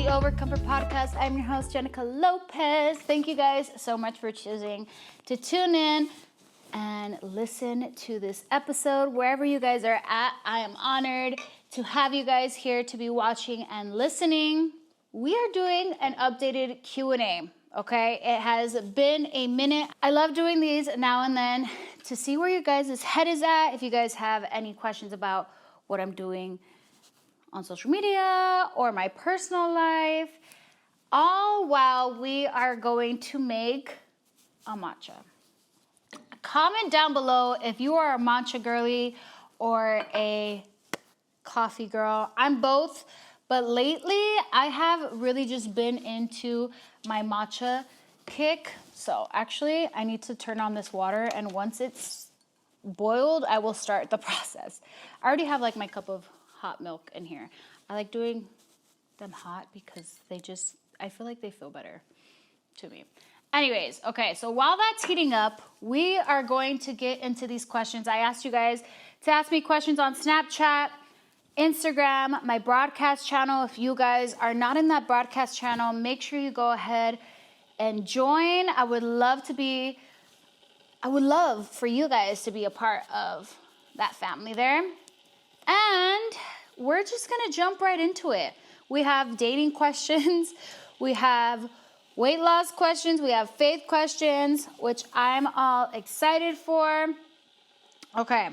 the Overcomer Podcast. I'm your host, Jenicka Lopez. Thank you guys so much for choosing to tune in and listen to this episode. Wherever you guys are at, I am honored to have you guys here to be watching and listening. We are doing an updated Q&A, okay? It has been a minute. I love doing these now and then to see where you guys' head is at. If you guys have any questions about what I'm doing on social media or my personal life, all while we are going to make a matcha. Comment down below if you are a matcha girly or a coffee girl. I'm both, but lately I have really just been into my matcha kick. So actually I need to turn on this water, and once it's boiled, I will start the process. I already have like my cup of hot milk in here. I like doing them hot because I feel like they feel better to me. Anyways, okay, so while that's heating up, we are going to get into these questions. I asked you guys to ask me questions on Snapchat, Instagram, my broadcast channel. If you guys are not in that broadcast channel, make sure you go ahead and join. I would love for you guys to be a part of that family there. And we're just going to jump right into it. We have dating questions. We have weight loss questions. We have faith questions, which I'm all excited for. Okay,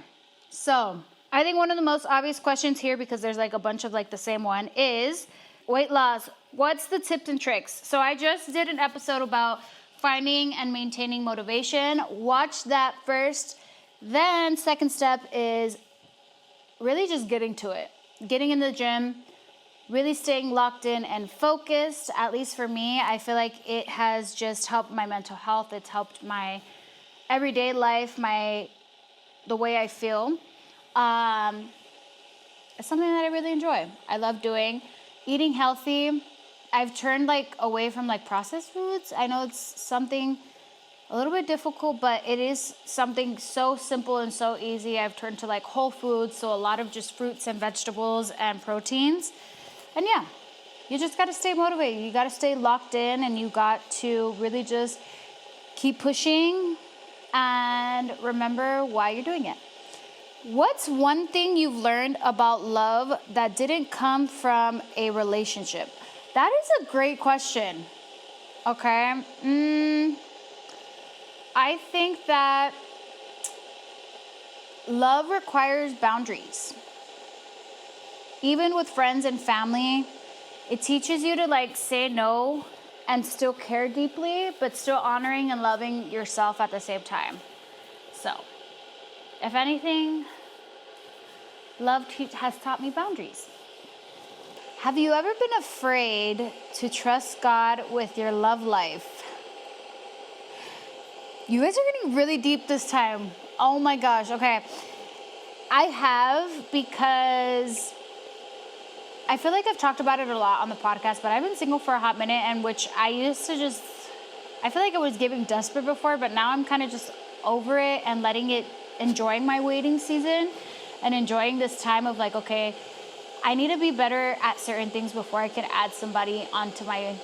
so I think one of the most obvious questions here, because there's like a bunch of like the same one, is weight loss. What's the tips and tricks? So I just did an episode about finding and maintaining motivation. Watch that first. Then second step is really just getting to it. Getting in the gym, really staying locked in and focused. At least for me, I feel like it has just helped my mental health. It's helped my everyday life, the way I feel. It's something that I really enjoy. I love doing. Eating healthy. I've turned away from processed foods. I know it's something a little bit difficult, but it is something so simple and so easy. I've turned to whole foods, so a lot of just fruits and vegetables and proteins. And yeah, you just got to stay motivated. You got to stay locked in, and you got to really just keep pushing and remember why you're doing it. What's one thing you've learned about love that didn't come from a relationship? That is a great question. Okay. I think that love requires boundaries. Even with friends and family, it teaches you to say no and still care deeply, but still honoring and loving yourself at the same time. So, if anything, love has taught me boundaries. Have you ever been afraid to trust God with your love life? You guys are getting really deep this time. Oh my gosh, okay. I have, because I feel like I've talked about it a lot on the podcast, but I've been single for a hot minute, and which I used to I feel like I was giving desperate before, but now I'm kind of just over it and enjoying my waiting season and enjoying this time of okay, I need to be better at certain things before I can add somebody onto my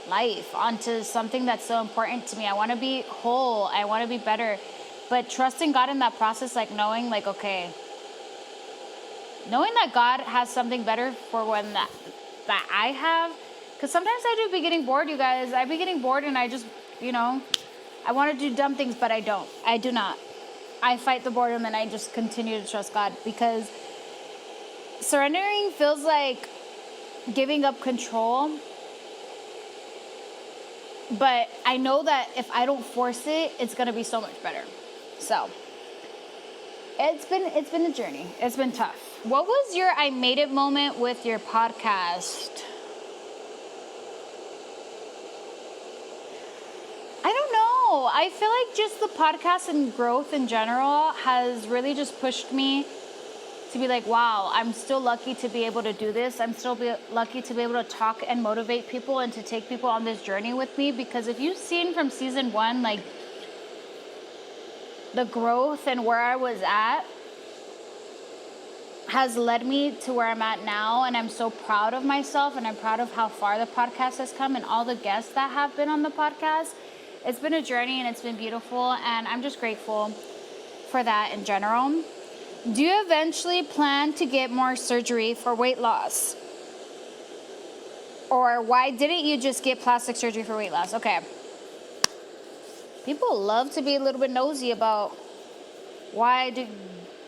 life, onto something that's so important to me. I want to be whole. I want to be better. But trusting God in that process, knowing okay, knowing that God has something better for when that I have. Because sometimes I do be getting bored, you guys. I be getting bored, and I just, I want to do dumb things, but I don't. I do not. I fight the boredom, and I just continue to trust God, because surrendering feels like giving up control. But I know that if I don't force it, it's going to be so much better. So it's been a journey. It's been tough. What was your I made it moment with your podcast? I don't know. I feel like just the podcast and growth in general has really just pushed me to be wow, I'm still lucky to be able to do this. I'm still lucky to be able to talk and motivate people and to take people on this journey with me. Because if you've seen from season 1, the growth and where I was at, has led me to where I'm at now, and I'm so proud of myself, and I'm proud of how far the podcast has come and all the guests that have been on the podcast. It's been a journey and it's been beautiful, and I'm just grateful for that in general. Do you eventually plan to get more surgery for weight loss? Or why didn't you just get plastic surgery for weight loss? Okay. People love to be a little bit nosy about why I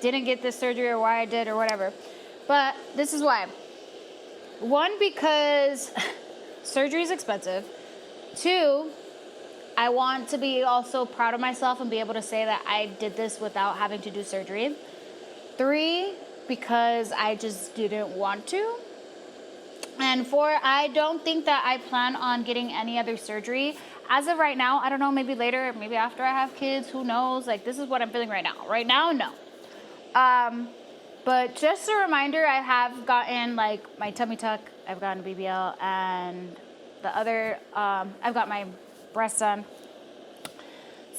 didn't get this surgery or why I did or whatever. But this is why. One, because surgery is expensive. Two, I want to be also proud of myself and be able to say that I did this without having to do surgery. Three, because I just didn't want to. And four, I don't think that I plan on getting any other surgery. As of right now, I don't know, maybe later, maybe after I have kids, who knows? Like, this is what I'm feeling right now. Right now, no. But just a reminder, I have gotten, like, my tummy tuck, I've gotten BBL, and the other, I've got my breast done.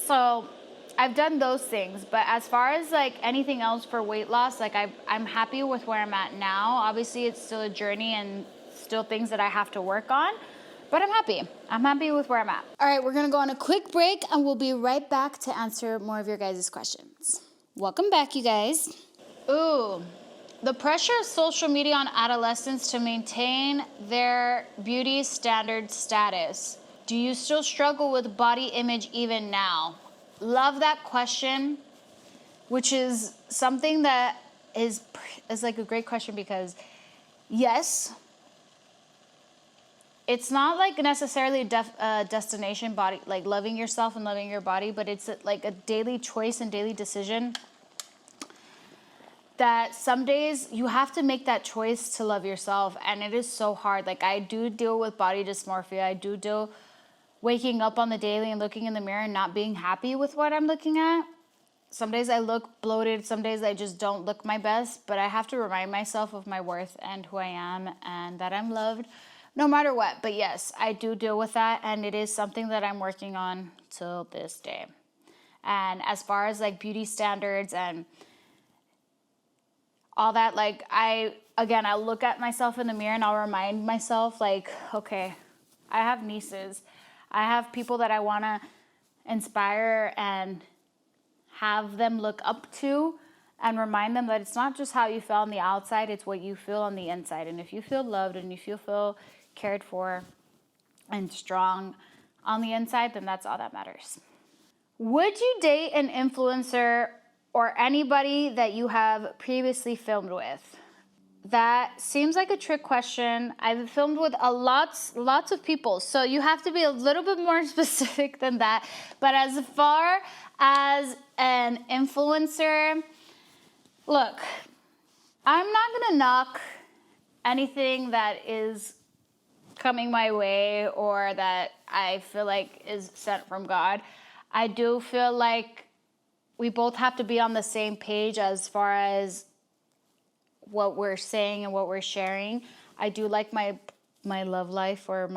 So I've done those things. But as far as, like, anything else for weight loss, like, I'm happy with where I'm at now. Obviously, it's still a journey and still things that I have to work on. But I'm happy. I'm happy with where I'm at. All right, we're going to go on a quick break, and we'll be right back to answer more of your guys' questions. Welcome back, you guys. Ooh, the pressure of social media on adolescents to maintain their beauty standard status. Do you still struggle with body image even now? Love that question, which is something that is like a great question because, yes, it's not like necessarily a destination body, like loving yourself and loving your body, but it's like a daily choice and daily decision that some days you have to make that choice to love yourself. And it is so hard. Like, I do deal with body dysmorphia. I do deal waking up on the daily and looking in the mirror and not being happy with what I'm looking at. Some days I look bloated. Some days I just don't look my best. But I have to remind myself of my worth and who I am and that I'm loved no matter what. But yes, I do deal with that. And it is something that I'm working on till this day. And as far as like beauty standards and all that, like I'll look at myself in the mirror and I'll remind myself like, okay, I have nieces. I have people that I want to inspire and have them look up to and remind them that it's not just how you feel on the outside, it's what you feel on the inside. And if you feel loved and if you feel cared for and strong on the inside, then that's all that matters. Would you date an influencer or anybody that you have previously filmed with? That seems like a trick question. I've filmed with lots of people, so you have to be a little bit more specific than that. But as far as an influencer, look, I'm not gonna knock anything that is coming my way or that I feel like is sent from God. I do feel like we both have to be on the same page as far as what we're saying and what we're sharing. I do like my love life or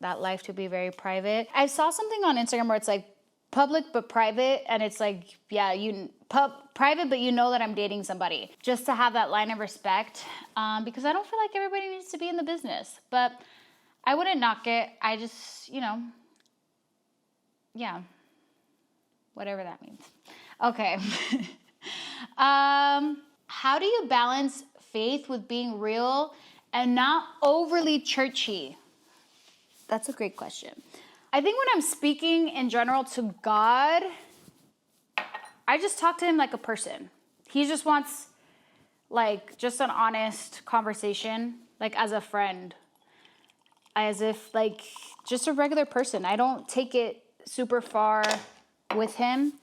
that life to be very private. I saw something on Instagram where it's like public but private, and it's like, yeah, private, but you know that I'm dating somebody. Just to have that line of respect, because I don't feel like everybody needs to be in the business. But I wouldn't knock it. I just, yeah, whatever that means. Okay. How do you balance faith with being real and not overly churchy? That's a great question. I think when I'm speaking in general to God, I just talk to him like a person. He just wants like just an honest conversation, like as a friend, as if like just a regular person. I don't take it super far with him.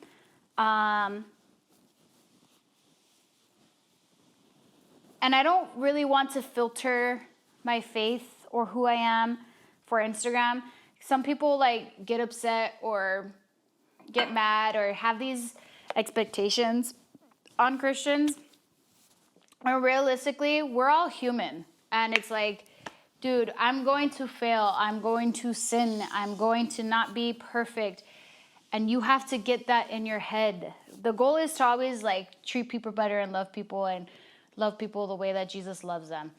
And I don't really want to filter my faith or who I am for Instagram. Some people like get upset or get mad or have these expectations on Christians. And realistically, we're all human. And it's like, dude, I'm going to fail. I'm going to sin. I'm going to not be perfect. And you have to get that in your head. The goal is to always like treat people better and love people and love people the way that Jesus loves them.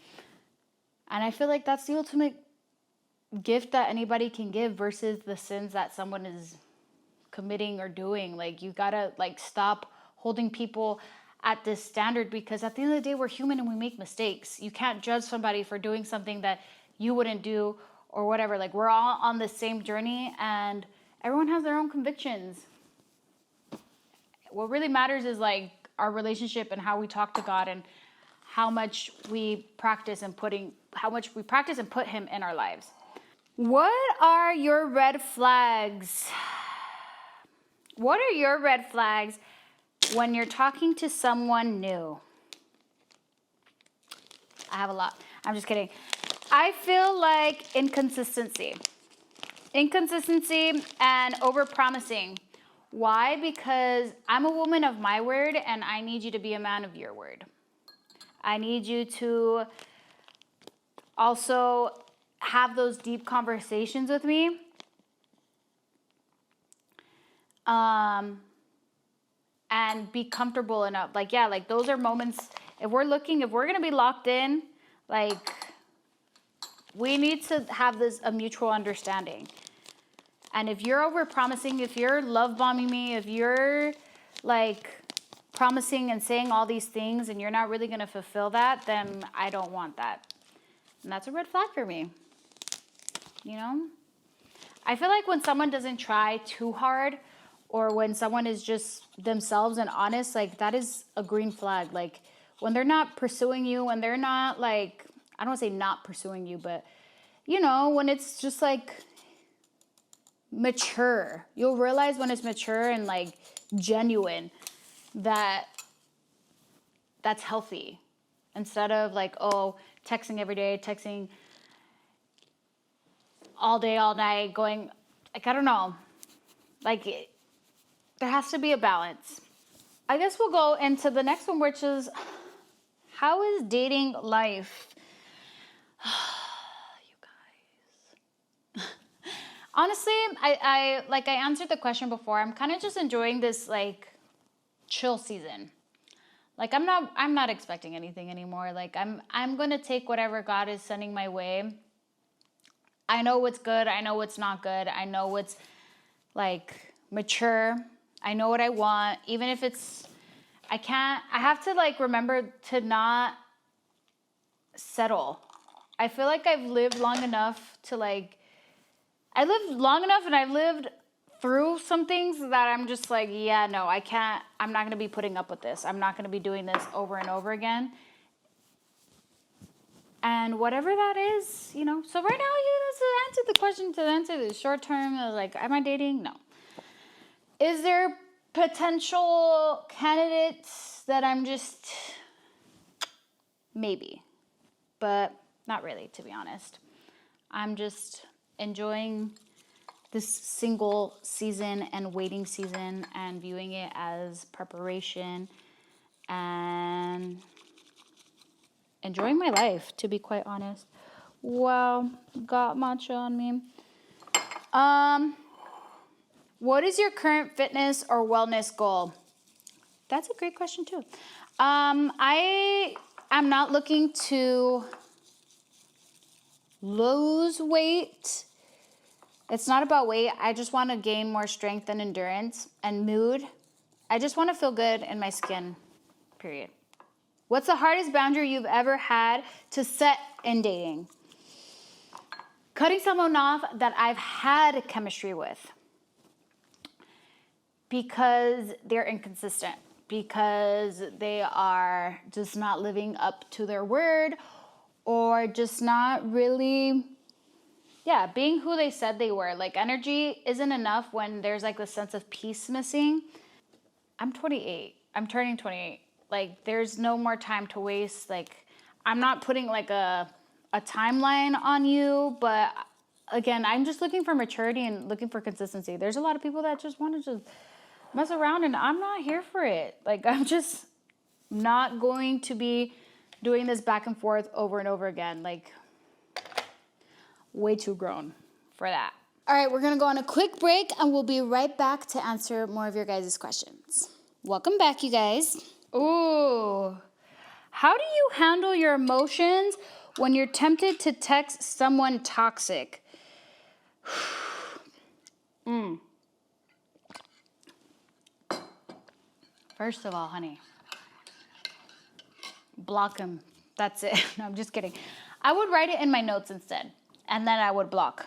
And I feel like that's the ultimate gift that anybody can give versus the sins that someone is committing or doing. Like, you gotta like stop holding people at this standard, because at the end of the day, we're human and we make mistakes. You can't judge somebody for doing something that you wouldn't do or whatever. Like, we're all on the same journey and everyone has their own convictions. What really matters is like our relationship and how we talk to God, and how much we practice and put him in our lives. What are your red flags? What are your red flags when you're talking to someone new? I have a lot. I'm just kidding. I feel like inconsistency and overpromising. Why? Because I'm a woman of my word and I need you to be a man of your word. I need you to also have those deep conversations with me. And be comfortable enough. Like, yeah, like those are moments. If we're going to be locked in, like, we need to have a mutual understanding. And if you're overpromising, if you're love bombing me, if you're like promising and saying all these things and you're not really going to fulfill that, then I don't want that. And that's a red flag for me. You know? I feel like when someone doesn't try too hard, or when someone is just themselves and honest, like, that is a green flag. Like, when they're not pursuing you, when they're not like, I don't want to say not pursuing you, but you know, when it's just like mature, you'll realize when it's mature and like genuine, that's healthy. Instead of like, oh, texting every day, texting all day, all night, going, like, I don't know, like, there has to be a balance. I guess we'll go into the next one, which is, how is dating life? You guys. Honestly, I answered the question before. I'm kind of just enjoying this like chill season. Like, I'm not expecting anything anymore. Like, I'm going to take whatever God is sending my way. I know what's good. I know what's not good. I know what's like mature. I know what I want, even if I have to like remember to not settle. I feel like I've lived long enough and I've lived through some things that I'm just like, yeah, no, I can't, I'm not going to be putting up with this. I'm not going to be doing this over and over again. And whatever that is, you know, so right now, to answer the question, to answer the short term, like, am I dating? No. Is there potential candidates that I'm just, maybe, but not really, to be honest. I'm just enjoying this single season and waiting season and viewing it as preparation and enjoying my life, to be quite honest. Wow, got matcha on me. What is your current fitness or wellness goal? That's a great question too. I am not looking to lose weight. It's not about weight. I just want to gain more strength and endurance and mood. I just want to feel good in my skin, period. What's the hardest boundary you've ever had to set in dating? Cutting someone off that I've had chemistry with because they're inconsistent, because they are just not living up to their word, or just not really, being who they said they were. Like, energy isn't enough when there's like the sense of peace missing. I'm 28. I'm turning 28. Like, there's no more time to waste. Like, I'm not putting like a timeline on you, but again, I'm just looking for maturity and looking for consistency. There's a lot of people that just want to just mess around, and I'm not here for it. Like, I'm just not going to be doing this back and forth over and over again. Like, way too grown for that. All right, we're going to go on a quick break, and we'll be right back to answer more of your guys' questions. Welcome back, you guys. Ooh, How do you handle your emotions when you're tempted to text someone toxic? First of all, honey, block him. That's it. No, I'm just kidding. I would write it in my notes instead, and then I would block.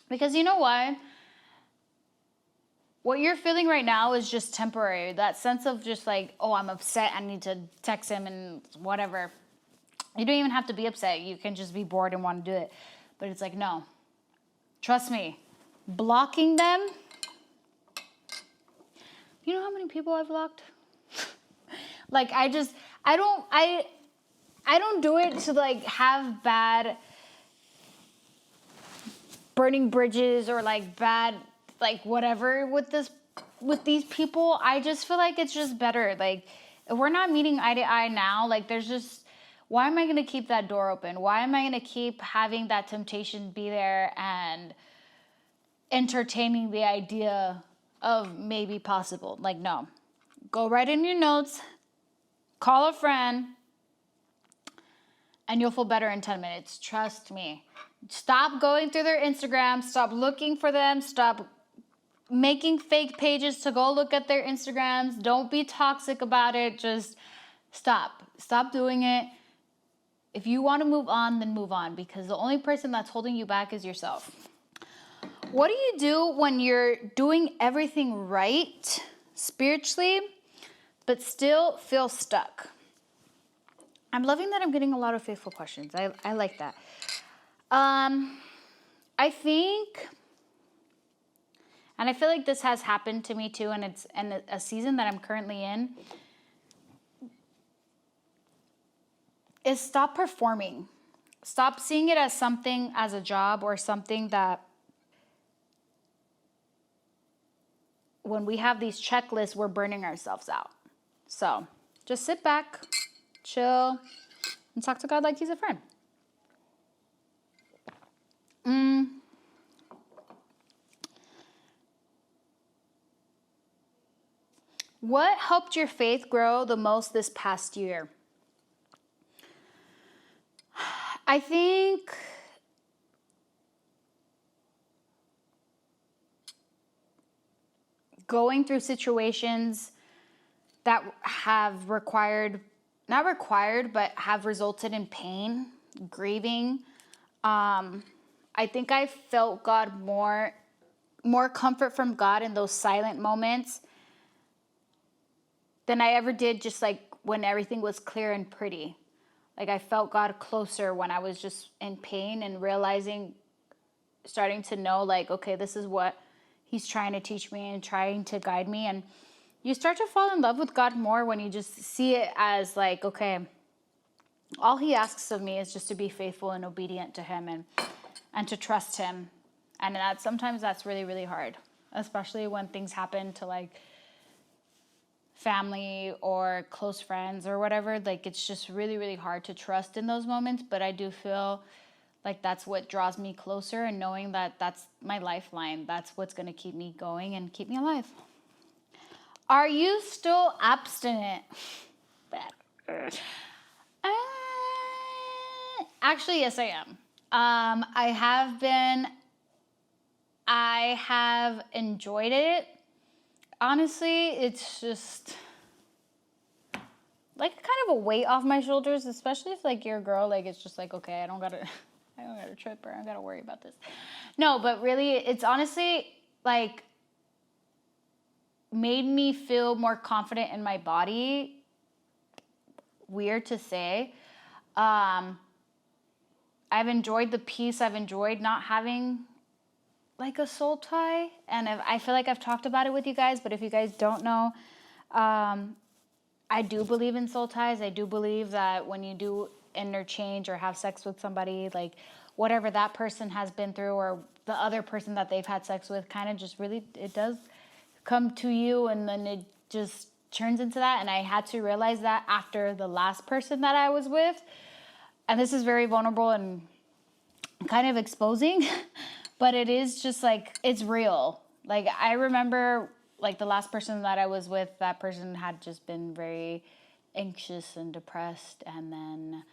Because you know why? What you're feeling right now is just temporary. That sense of just like, oh, I'm upset, I need to text him and whatever. You don't even have to be upset. You can just be bored and want to do it. But it's like, no. Trust me. Blocking them. You know how many people I've blocked? Like, I don't do it to like have bad burning bridges or like bad like whatever with these people. I just feel like it's just better. Like, if we're not meeting eye to eye now, like there's just, why am I going to keep that door open? Why am I going to keep having that temptation be there and entertaining the idea of maybe possible? Like, no. Go write in your notes, call a friend, and you'll feel better in 10 minutes. Trust me. Stop going through their Instagram. Stop looking for them. Stop making fake pages to go look at their Instagrams. Don't be toxic about it. Just stop. Stop doing it. If you want to move on, then move on, because the only person that's holding you back is yourself. What do you do when you're doing everything right spiritually, but still feel stuck? I'm loving that I'm getting a lot of faithful questions. I like that. I think, and I feel like this has happened to me too, and it's in a season that I'm currently in, is stop performing. Stop seeing it as something, as a job or something that when we have these checklists, we're burning ourselves out. So just sit back, chill, and talk to God like he's a friend. What helped your faith grow the most this past year? I think going through situations that have not required, but have resulted in pain, grieving. I think I felt God more comfort from God in those silent moments than I ever did just like when everything was clear and pretty. Like, I felt God closer when I was just in pain and starting to know like, okay, this is what he's trying to teach me and trying to guide me. And you start to fall in love with God more when you just see it as like, okay, all he asks of me is just to be faithful and obedient to him and to trust him. And sometimes that's really, really hard, especially when things happen to like family or close friends or whatever. Like, it's just really, really hard to trust in those moments. But I do feel like that's what draws me closer, and knowing that that's my lifeline. That's what's going to keep me going and keep me alive. Are you still abstinent? Actually, yes, I am. I have been. I have enjoyed it. Honestly, it's just like kind of a weight off my shoulders, especially if like you're a girl. Like, it's just like, okay, I don't gotta trip, or I don't gotta worry about this. No, but really, it's honestly like made me feel more confident in my body. Weird to say. I've enjoyed the peace. I've enjoyed not having like a soul tie. And I feel like I've talked about it with you guys, but if you guys don't know, I do believe in soul ties. I do believe that when you do interchange or have sex with somebody, like whatever that person has been through or the other person that they've had sex with, kind of just really, it does come to you, and then it just turns into that. And I had to realize that after the last person that I was with. And this is very vulnerable and kind of exposing, but it is just like, it's real. Like, I remember like the last person that I was with, that person had just been very anxious and depressed, and then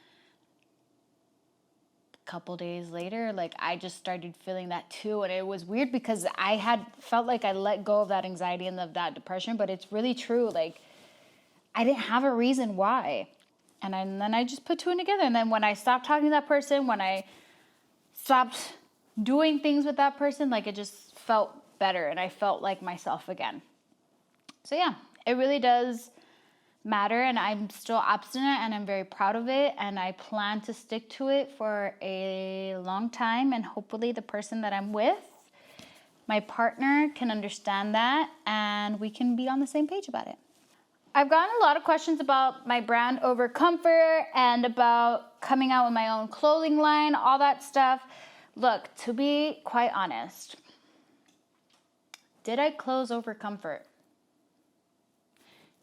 a couple days later, like, I just started feeling that too. And it was weird because I had felt like I let go of that anxiety and of that depression, but it's really true. Like, I didn't have a reason why. And then I just put two and together. And then when I stopped talking to that person, when I stopped doing things with that person, like, it just felt better and I felt like myself again. So yeah, it really does matter, and I'm still abstinent and I'm very proud of it, and I plan to stick to it for a long time, and hopefully the person that I'm with, my partner, can understand that and we can be on the same page about it. I've gotten a lot of questions about my brand Over Comfort and about coming out with my own clothing line, all that stuff. Look, to be quite honest, did I close Over Comfort?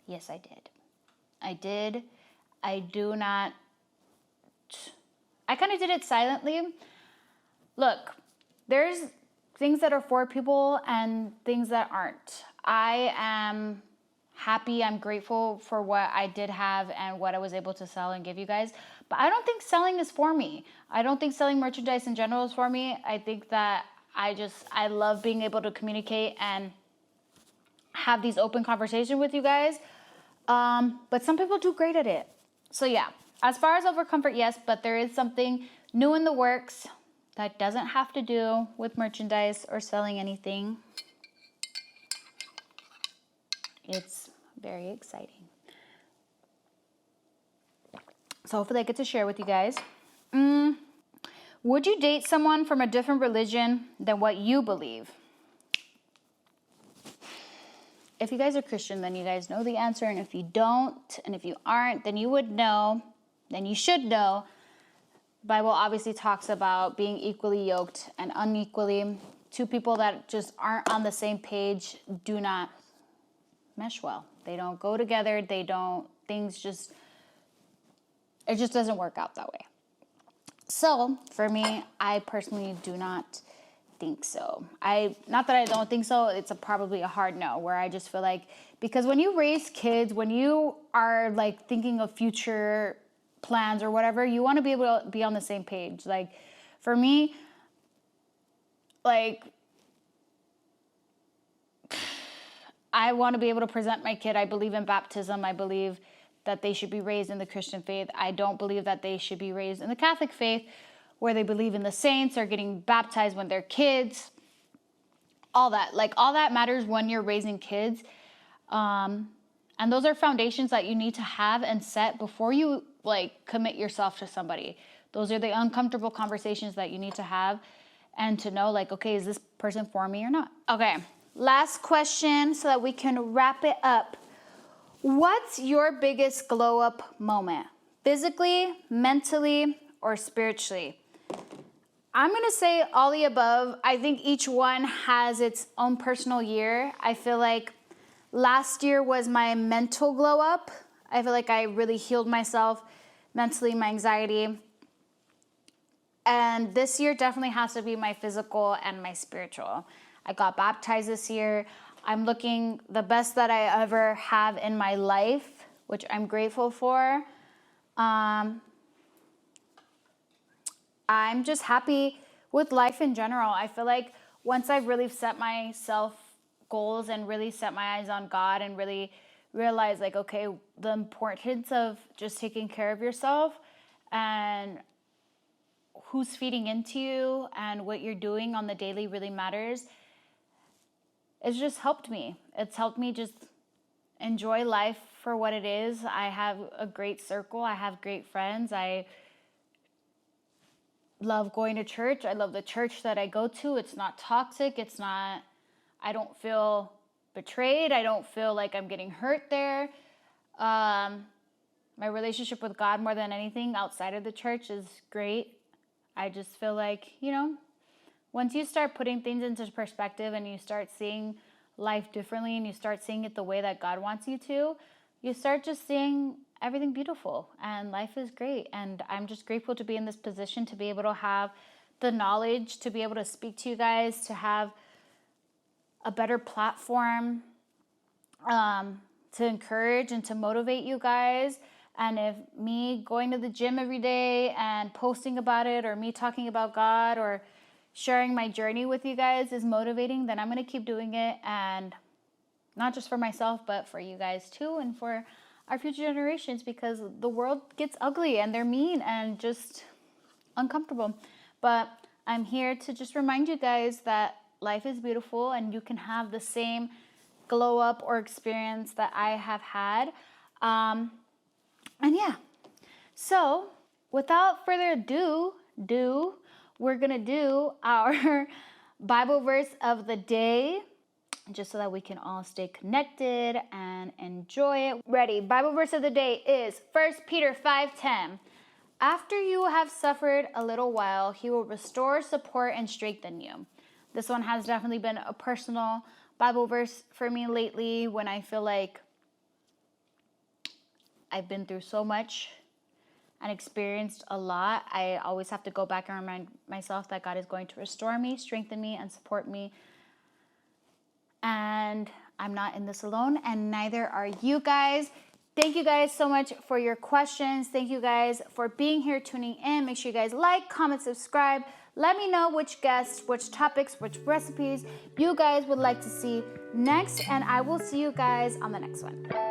Yes, I did. I did. I do not. I kind of did it silently. Look, there's things that are for people and things that aren't. I am happy. I'm grateful for what I did have and what I was able to sell and give you guys. But I don't think selling is for me. I don't think selling merchandise in general is for me. I think that I love being able to communicate and have these open conversations with you guys. But some people do great at it. So yeah, as far as Over Comfort, yes, but there is something new in the works that doesn't have to do with merchandise or selling anything. It's very exciting. So hopefully I get to share with you guys. Would you date someone from a different religion than what you believe? If you guys are Christian, then you guys know the answer. And if you don't, and if you aren't, then you would know, then you should know. The Bible obviously talks about being equally yoked and unequally. Two people that just aren't on the same page do not mesh well. They don't go together. It just doesn't work out that way. So for me, I personally do not think so. Not that I don't think so, it's probably a hard no, where I just feel like, because when you raise kids, when you are like thinking of future plans or whatever, you want to be able to be on the same page. Like for me, like I want to be able to present my kid. I believe in baptism. I believe that they should be raised in the Christian faith. I don't believe that they should be raised in the Catholic faith, where they believe in the saints or getting baptized when they're kids. All that. Like, all that matters when you're raising kids. And those are foundations that you need to have and set before you, like, commit yourself to somebody. Those are the uncomfortable conversations that you need to have and to know, like, okay, is this person for me or not? Okay, last question so that we can wrap it up. What's your biggest glow up moment? Physically, mentally, or spiritually? I'm going to say all the above. I think each one has its own personal year. I feel like last year was my mental glow up. I feel like I really healed myself mentally, my anxiety. And this year definitely has to be my physical and my spiritual. I got baptized this year. I'm looking the best that I ever have in my life, which I'm grateful for. I'm just happy with life in general. I feel like once I've really set myself goals and really set my eyes on God and really realize, like, okay, the importance of just taking care of yourself and who's feeding into you and what you're doing on the daily really matters. It's just helped me. It's helped me just enjoy life for what it is. I have a great circle. I have great friends. I love going to church. I love the church that I go to. It's not toxic. I don't feel betrayed. I don't feel like I'm getting hurt there. My relationship with God, more than anything outside of the church, is great. I just feel like, once you start putting things into perspective and you start seeing life differently and you start seeing it the way that God wants you to, you start just seeing everything beautiful, and life is great. And I'm just grateful to be in this position, to be able to have the knowledge, to be able to speak to you guys, to have a better platform, to encourage and to motivate you guys. And if me going to the gym every day and posting about it, or me talking about God, or sharing my journey with you guys is motivating, then I'm going to keep doing it. And not just for myself, but for you guys too, and for our future generations, because the world gets ugly and they're mean and just uncomfortable. But I'm here to just remind you guys that life is beautiful and you can have the same glow up or experience that I have had. And yeah, so without further ado, we're gonna do our Bible verse of the day, just so that we can all stay connected and enjoy it. Ready? Bible verse of the day is 1 Peter 5:10. After you have suffered a little while, he will restore, support, and strengthen you. This one has definitely been a personal Bible verse for me lately, when I feel like I've been through so much and experienced a lot. I always have to go back and remind myself that God is going to restore me, strengthen me, and support me. And I'm not in this alone, and neither are you guys. Thank you guys so much for your questions. Thank you guys for being here, tuning in. Make sure you guys like, comment, subscribe. Let me know which guests, which topics, which recipes you guys would like to see next, and I will see you guys on the next one.